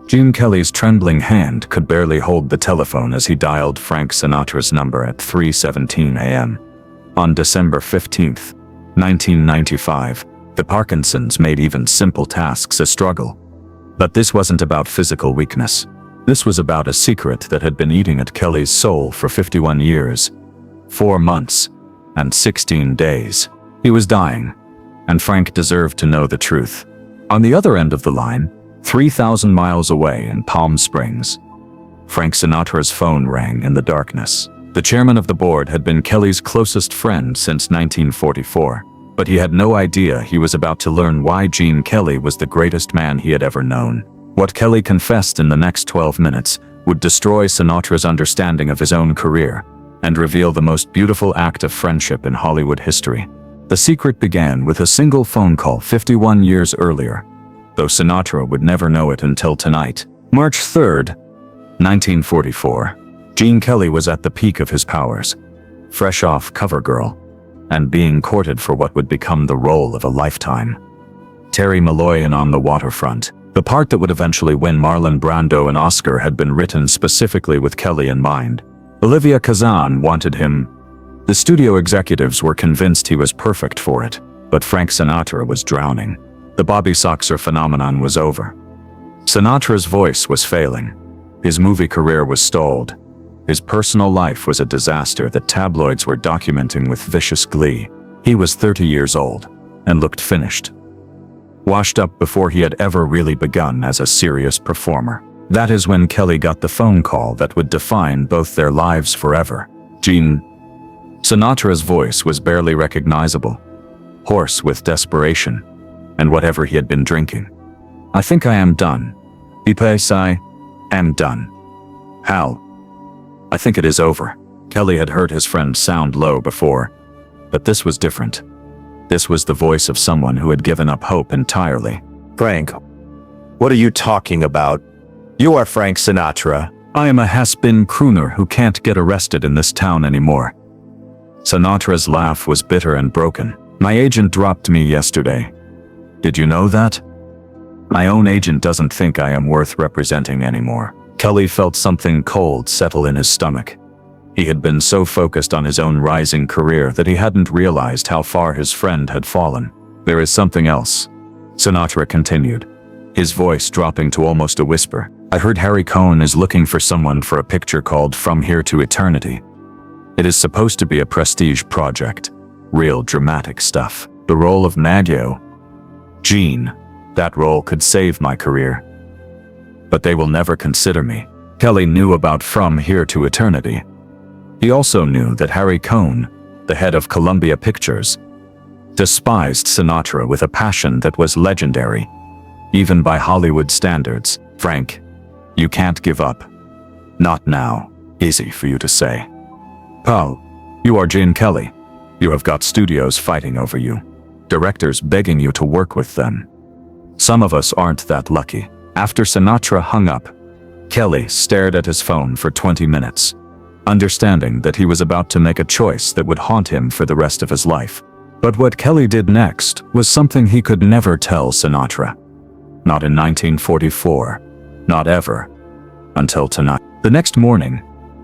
Gene Kelly's trembling hand could barely hold the telephone as he dialed Frank Sinatra's number at 3:17 a.m. On December 15, 1995, the Parkinsons made even simple tasks a struggle. But this wasn't about physical weakness. This was about a secret that had been eating at Kelly's soul for 51 years, 4 months, and 16 days. He was dying, and Frank deserved to know the truth. On the other end of the line, 3,000 miles away in Palm Springs, Frank Sinatra's phone rang in the darkness. The chairman of the board had been Kelly's closest friend since 1944, but he had no idea he was about to learn why Gene Kelly was the greatest man he had ever known. What Kelly confessed in the next 12 minutes would destroy Sinatra's understanding of his own career and reveal the most beautiful act of friendship in Hollywood history. The secret began with a single phone call 51 years earlier, though Sinatra would never know it until tonight. March 3, 1944. Gene Kelly was at the peak of his powers, fresh off CoverGirl, and being courted for what would become the role of a lifetime. Terry Malloy in On the Waterfront, the part that would eventually win Marlon Brando an Oscar, had been written specifically with Kelly in mind. Olivia Kazan wanted him. The studio executives were convinced he was perfect for it, but Frank Sinatra was drowning. The Bobby Soxer phenomenon was over. Sinatra's voice was failing. His movie career was stalled. His personal life was a disaster that tabloids were documenting with vicious glee. He was 30 years old and looked finished, washed up before he had ever really begun as a serious performer. That is when Kelly got the phone call that would define both their lives forever. Gene. Sinatra's voice was barely recognizable, hoarse with desperation and whatever he had been drinking. "I think I am done. Because I am done. Hal. I think it is over." Kelly had heard his friend sound low before, but this was different. This was the voice of someone who had given up hope entirely. "Frank, what are you talking about? You are Frank Sinatra." "I am a has-been crooner who can't get arrested in this town anymore." Sinatra's laugh was bitter and broken. "My agent dropped me yesterday. Did you know that? My own agent doesn't think I am worth representing anymore." Kelly felt something cold settle in his stomach. He had been so focused on his own rising career that he hadn't realized how far his friend had fallen. "There is something else," Sinatra continued, his voice dropping to almost a whisper. "I heard Harry Cohn is looking for someone for a picture called From Here to Eternity. It is supposed to be a prestige project, real dramatic stuff. The role of Nadio. Gene, that role could save my career. But they will never consider me." Kelly knew about From Here to Eternity. He also knew that Harry Cohn, the head of Columbia Pictures, despised Sinatra with a passion that was legendary, even by Hollywood standards. "Frank, you can't give up. Not now." Easy for you to say. "Pal, you are Gene Kelly. You have got studios fighting over you, directors begging you to work with them. Some of us aren't that lucky." After Sinatra hung up, Kelly stared at his phone for 20 minutes, understanding that he was about to make a choice that would haunt him for the rest of his life. But what Kelly did next was something he could never tell Sinatra. Not in 1944. Not ever. Until tonight. The next morning,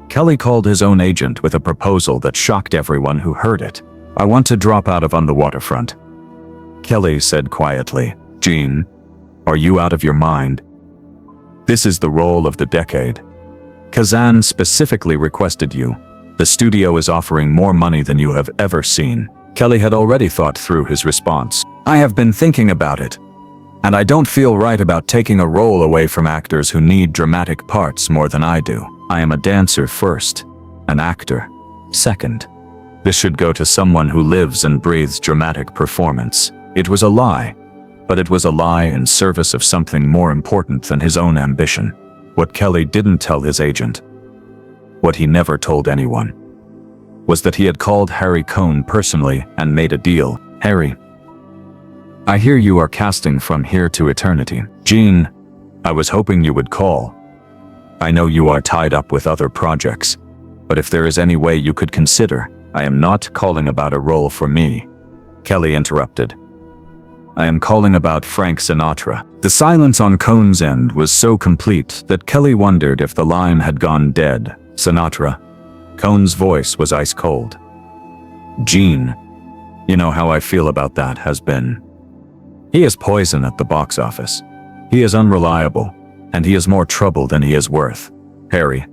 Kelly called his own agent with a proposal that shocked everyone who heard it. "I want to drop out of On the Waterfront." Kelly said quietly. "Gene, are you out of your mind? This is the role of the decade. Kazan specifically requested you. The studio is offering more money than you have ever seen." Kelly had already thought through his response. "I have been thinking about it, and I don't feel right about taking a role away from actors who need dramatic parts more than I do. I am a dancer first, an actor second. This should go to someone who lives and breathes dramatic performance." It was a lie, but it was a lie in service of something more important than his own ambition. What Kelly didn't tell his agent, what he never told anyone, was that he had called Harry Cohn personally and made a deal. "Harry, I hear you are casting From Here to Eternity. Gene, I was hoping you would call. I know you are tied up with other projects, but if there is any way you could consider, I am not calling about a role for me." Kelly interrupted. I am calling about Frank Sinatra." The silence on Cohn's end was so complete that Kelly wondered if the line had gone dead. "Sinatra." Cohn's voice was ice cold. "Gene, you know how I feel about that has been. He is poison at the box office. He is unreliable, and he is more trouble than he is worth. Harry,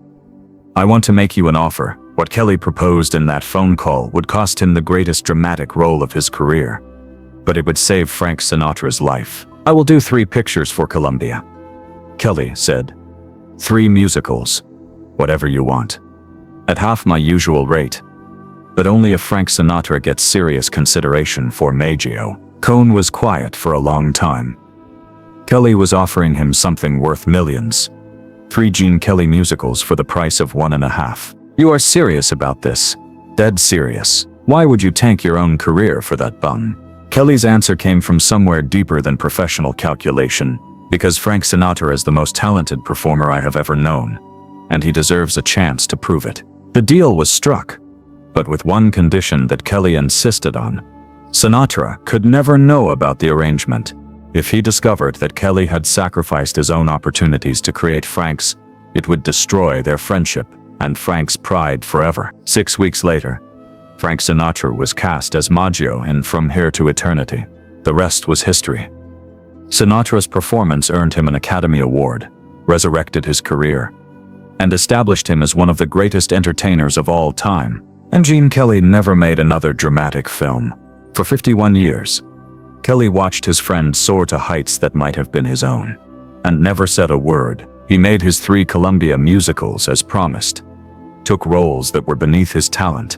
I want to make you an offer." What Kelly proposed in that phone call would cost him the greatest dramatic role of his career, but it would save Frank Sinatra's life. "I will do 3 pictures for Columbia," Kelly said. 3 musicals, whatever you want, at half my usual rate. But only if Frank Sinatra gets serious consideration for Maggio. Cohn was quiet for a long time. Kelly was offering him something worth millions. 3 Gene Kelly musicals for the price of 1.5. "You are serious about this?" "Dead serious. Why would you tank your own career for that bum?" Kelly's answer came from somewhere deeper than professional calculation. "Because Frank Sinatra is the most talented performer I have ever known, and he deserves a chance to prove it." The deal was struck, but with one condition that Kelly insisted on. Sinatra could never know about the arrangement. If he discovered that Kelly had sacrificed his own opportunities to create Frank's, it would destroy their friendship and Frank's pride forever. 6 weeks later, Frank Sinatra was cast as Maggio in From Here to Eternity. The rest was history. Sinatra's performance earned him an Academy Award, resurrected his career, and established him as one of the greatest entertainers of all time. And Gene Kelly never made another dramatic film. For 51 years, Kelly watched his friend soar to heights that might have been his own, and never said a word. He made his 3 Columbia musicals as promised, took roles that were beneath his talent,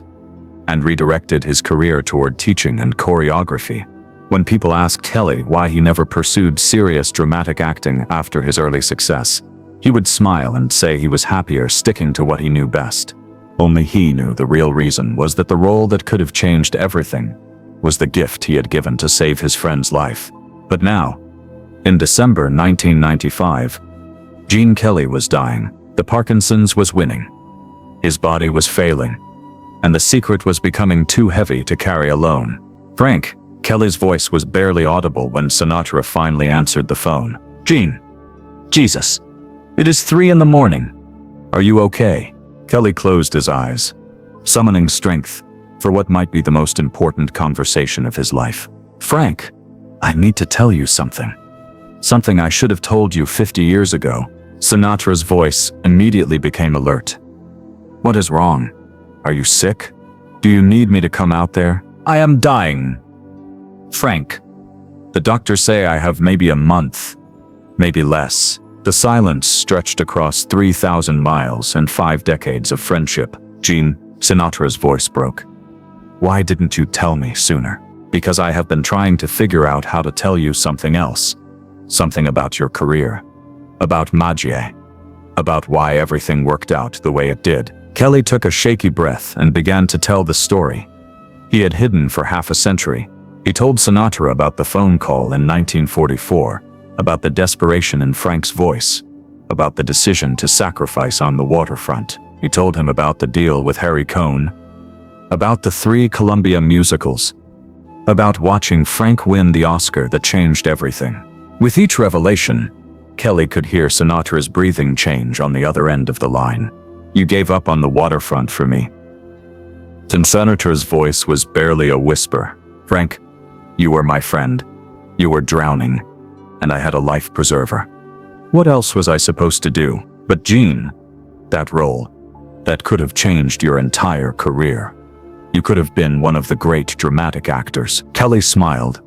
and redirected his career toward teaching and choreography. When people asked Kelly why he never pursued serious dramatic acting after his early success, he would smile and say he was happier sticking to what he knew best. Only he knew the real reason was that the role that could have changed everything was the gift he had given to save his friend's life. But now, in December 1995, Gene Kelly was dying. The Parkinson's was winning. His body was failing, and the secret was becoming too heavy to carry alone. "Frank," Kelly's voice was barely audible when Sinatra finally answered the phone. "Gene. Jesus. It is 3 in the morning. Are you okay?" Kelly closed his eyes, summoning strength for what might be the most important conversation of his life. "Frank, I need to tell you something. Something I should have told you 50 years ago." Sinatra's voice immediately became alert. "What is wrong? Are you sick? Do you need me to come out there?" "I am dying, Frank. The doctors say I have maybe a month, maybe less." The silence stretched across 3,000 miles and 5 decades of friendship. "Gene," Sinatra's voice broke. "Why didn't you tell me sooner?" "Because I have been trying to figure out how to tell you something else. Something about your career. About Maggio. About why everything worked out the way it did." Kelly took a shaky breath and began to tell the story he had hidden for half a century. He told Sinatra about the phone call in 1944, about the desperation in Frank's voice, about the decision to sacrifice on the waterfront. He told him about the deal with Harry Cohn, about the 3 Columbia musicals, about watching Frank win the Oscar that changed everything. With each revelation, Kelly could hear Sinatra's breathing change on the other end of the line. "You gave up on the waterfront for me." Sinatra's voice was barely a whisper. "Frank, you were my friend. You were drowning, and I had a life preserver. What else was I supposed to do?" "But Gene, that role, that could have changed your entire career. You could have been one of the great dramatic actors." Kelly smiled,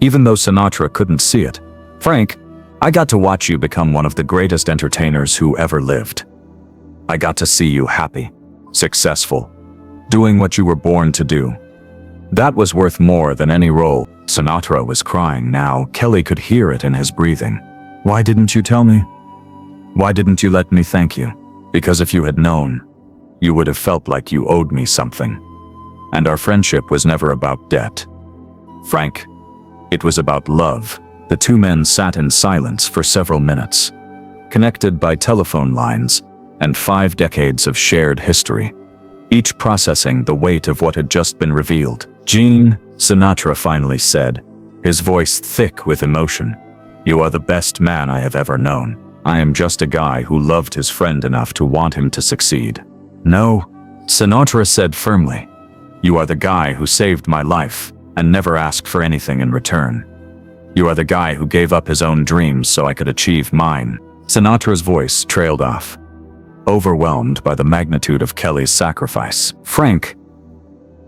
even though Sinatra couldn't see it. "Frank, I got to watch you become one of the greatest entertainers who ever lived. I got to see you happy, successful, doing what you were born to do. That was worth more than any role." Sinatra was crying now. Kelly could hear it in his breathing. "Why didn't you tell me? Why didn't you let me thank you?" "Because if you had known, you would have felt like you owed me something. And our friendship was never about debt. Frank, it was about love." The 2 men sat in silence for several minutes, connected by telephone lines and 5 decades of shared history, each processing the weight of what had just been revealed. "Gene," Sinatra finally said, his voice thick with emotion. "You are the best man I have ever known. I am just a guy who loved his friend enough to want him to succeed." "No," Sinatra said firmly. "You are the guy who saved my life and never asked for anything in return. You are the guy who gave up his own dreams so I could achieve mine." Sinatra's voice trailed off, overwhelmed by the magnitude of Kelly's sacrifice. "Frank,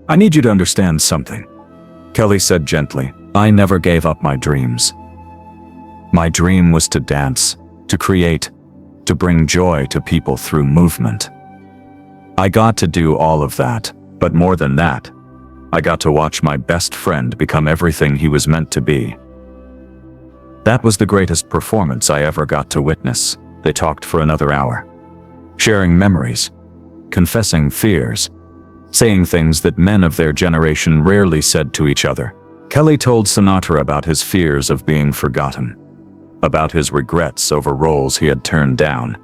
I need you to understand something," Kelly said gently. "I never gave up my dreams. My dream was to dance, to create, to bring joy to people through movement. I got to do all of that, but more than that, I got to watch my best friend become everything he was meant to be. That was the greatest performance I ever got to witness." They talked for another hour, sharing memories, confessing fears, saying things that men of their generation rarely said to each other. Kelly told Sinatra about his fears of being forgotten, about his regrets over roles he had turned down,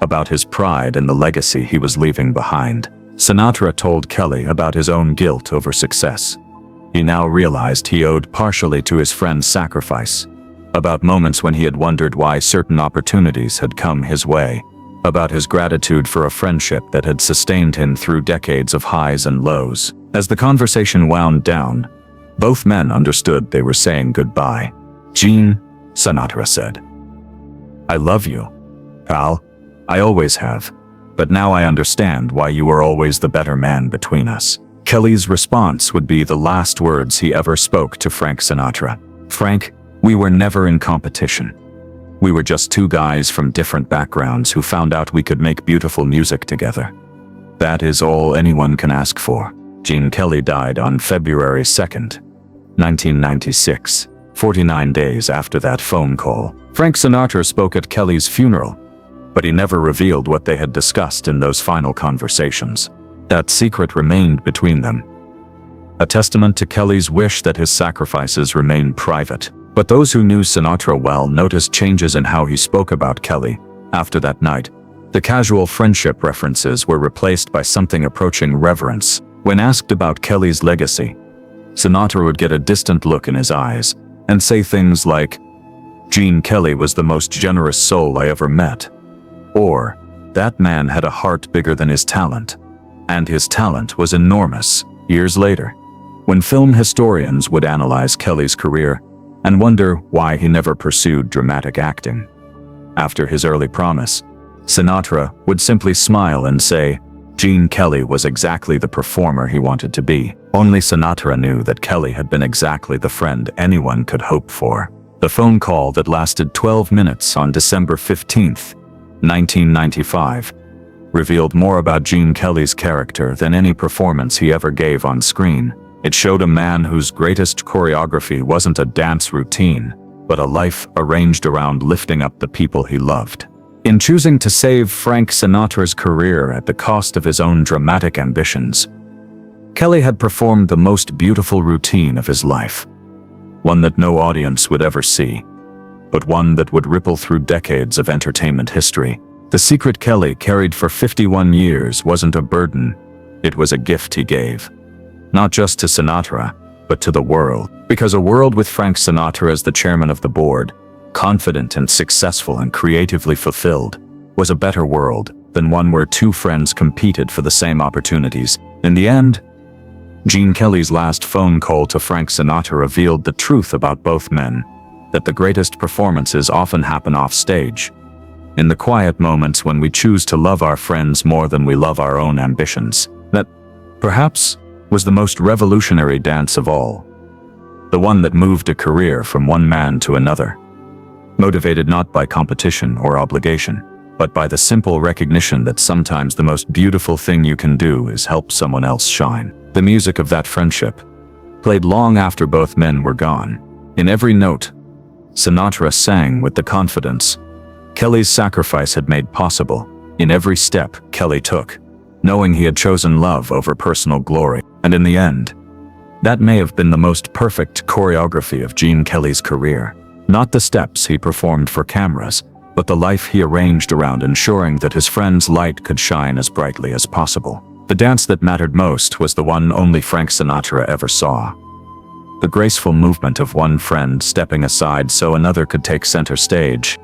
about his pride in the legacy he was leaving behind. Sinatra told Kelly about his own guilt over success. He now realized he owed partially to his friend's sacrifice, about moments when he had wondered why certain opportunities had come his way, about his gratitude for a friendship that had sustained him through decades of highs and lows. As the conversation wound down, both men understood they were saying goodbye. "Gene," Sinatra said, "I love you, pal. I always have. But now I understand why you were always the better man between us." Kelly's response would be the last words he ever spoke to Frank Sinatra. "Frank, we were never in competition. We were just two guys from different backgrounds who found out we could make beautiful music together. That is all anyone can ask for." Gene Kelly died on February 2nd, 1996, 49 days after that phone call. Frank Sinatra spoke at Kelly's funeral, but he never revealed what they had discussed in those final conversations. That secret remained between them, a testament to Kelly's wish that his sacrifices remain private. But those who knew Sinatra well noticed changes in how he spoke about Kelly. After that night, the casual friendship references were replaced by something approaching reverence. When asked about Kelly's legacy, Sinatra would get a distant look in his eyes and say things like, "Gene Kelly was the most generous soul I ever met," or, "That man had a heart bigger than his talent." And his talent was enormous. Years later, when film historians would analyze Kelly's career and wonder why he never pursued dramatic acting, after his early promise, Sinatra would simply smile and say, "Gene Kelly was exactly the performer he wanted to be." Only Sinatra knew that Kelly had been exactly the friend anyone could hope for. The phone call that lasted 12 minutes on December 15th, 1995, revealed more about Gene Kelly's character than any performance he ever gave on screen. It showed a man whose greatest choreography wasn't a dance routine, but a life arranged around lifting up the people he loved. In choosing to save Frank Sinatra's career at the cost of his own dramatic ambitions, Kelly had performed the most beautiful routine of his life. One that no audience would ever see, but one that would ripple through decades of entertainment history. The secret Kelly carried for 51 years wasn't a burden, it was a gift he gave. Not just to Sinatra, but to the world. Because a world with Frank Sinatra as the chairman of the board, confident and successful and creatively fulfilled, was a better world than one where two friends competed for the same opportunities. In the end, Gene Kelly's last phone call to Frank Sinatra revealed the truth about both men, that the greatest performances often happen off stage, in the quiet moments when we choose to love our friends more than we love our own ambitions. That, perhaps, was the most revolutionary dance of all. The one that moved a career from one man to another, motivated not by competition or obligation, but by the simple recognition that sometimes the most beautiful thing you can do is help someone else shine. The music of that friendship played long after both men were gone. In every note, Sinatra sang with the confidence Kelly's sacrifice had made possible. In every step Kelly took, knowing he had chosen love over personal glory. And in the end, that may have been the most perfect choreography of Gene Kelly's career. Not the steps he performed for cameras, but the life he arranged around ensuring that his friend's light could shine as brightly as possible. The dance that mattered most was the one only Frank Sinatra ever saw. The graceful movement of one friend stepping aside so another could take center stage.